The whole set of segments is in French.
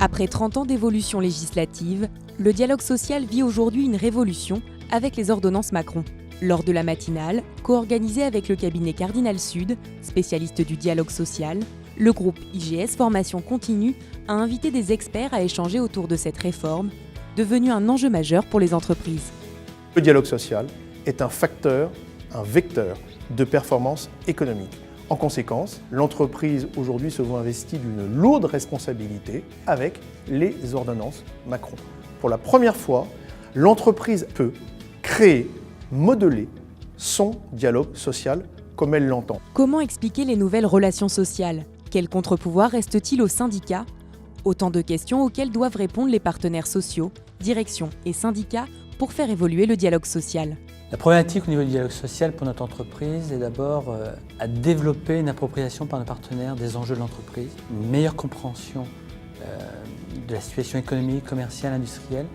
Après 30 ans d'évolution législative, le dialogue social vit aujourd'hui une révolution avec les ordonnances Macron. Lors de la matinale, co-organisée avec le cabinet Cardinal Sud, spécialiste du dialogue social, le groupe IGS Formation Continue a invité des experts à échanger autour de cette réforme, devenue un enjeu majeur pour les entreprises. Le dialogue social est un facteur, un vecteur de performance économique. En conséquence, l'entreprise aujourd'hui se voit investie d'une lourde responsabilité avec les ordonnances Macron. Pour la première fois, l'entreprise peut créer, modeler son dialogue social comme elle l'entend. Comment expliquer les nouvelles relations sociales? Quel contre-pouvoir reste-t-il aux syndicats? Autant de questions auxquelles doivent répondre les partenaires sociaux, directions et syndicats pour faire évoluer le dialogue social. La problématique au niveau du dialogue social pour notre entreprise est d'abord à développer une appropriation par nos partenaires des enjeux de l'entreprise, une meilleure compréhension de la situation économique, commerciale, industrielle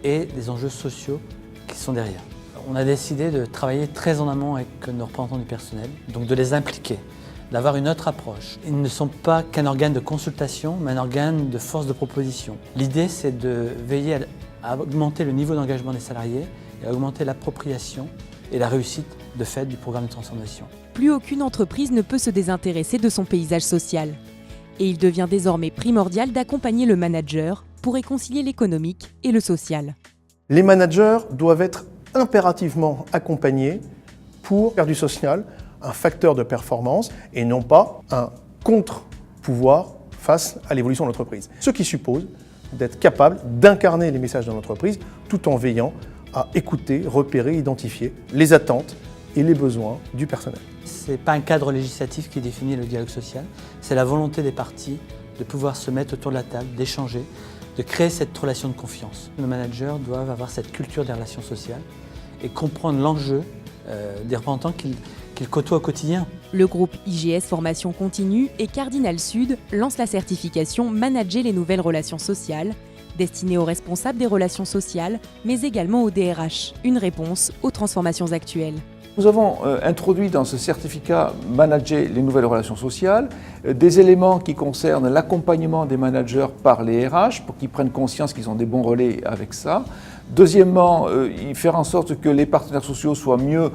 et des enjeux sociaux qui sont derrière. On a décidé de travailler très en amont avec nos représentants du personnel, donc de les impliquer, d'avoir une autre approche. Ils ne sont pas qu'un organe de consultation, mais un organe de force de proposition. L'idée, c'est de veiller à augmenter le niveau d'engagement des salariés et à augmenter l'appropriation et la réussite de fait du programme de transformation. Plus aucune entreprise ne peut se désintéresser de son paysage social. Et il devient désormais primordial d'accompagner le manager pour réconcilier l'économique et le social. Les managers doivent être impérativement accompagnés pour faire du social un facteur de performance et non pas un contre-pouvoir face à l'évolution de l'entreprise. Ce qui suppose d'être capable d'incarner les messages de l'entreprise tout en veillant à écouter, repérer, identifier les attentes et les besoins du personnel. Ce n'est pas un cadre législatif qui définit le dialogue social, c'est la volonté des parties de pouvoir se mettre autour de la table, d'échanger, de créer cette relation de confiance. Nos managers doivent avoir cette culture des relations sociales et comprendre l'enjeu des représentants qu'ils côtoient au quotidien. Le groupe IGS Formation Continue et Cardinal Sud lance la certification Manager les nouvelles relations sociales, destinée aux responsables des relations sociales, mais également aux DRH. Une réponse aux transformations actuelles. Nous avons introduit dans ce certificat Manager les nouvelles relations sociales des éléments qui concernent l'accompagnement des managers par les RH pour qu'ils prennent conscience qu'ils ont des bons relais avec ça. Deuxièmement, faire en sorte que les partenaires sociaux soient mieux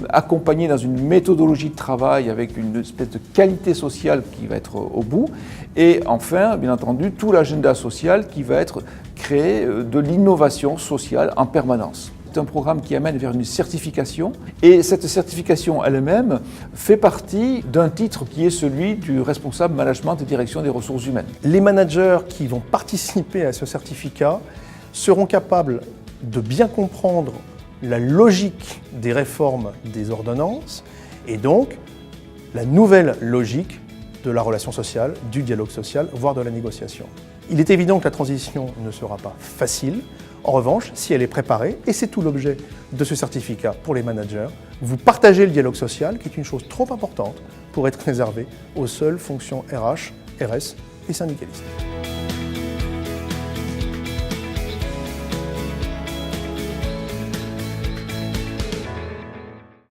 accompagnés dans une méthodologie de travail avec une espèce de qualité sociale qui va être au bout. Et enfin, bien entendu, tout l'agenda social qui va être créé de l'innovation sociale en permanence. C'est un programme qui amène vers une certification et cette certification elle-même fait partie d'un titre qui est celui du responsable management et direction des ressources humaines. Les managers qui vont participer à ce certificat seront capables de bien comprendre la logique des réformes des ordonnances et donc la nouvelle logique de la relation sociale, du dialogue social, voire de la négociation. Il est évident que la transition ne sera pas facile. En revanche, si elle est préparée, et c'est tout l'objet de ce certificat pour les managers, vous partagez le dialogue social, qui est une chose trop importante pour être réservée aux seules fonctions RH, RS et syndicalistes.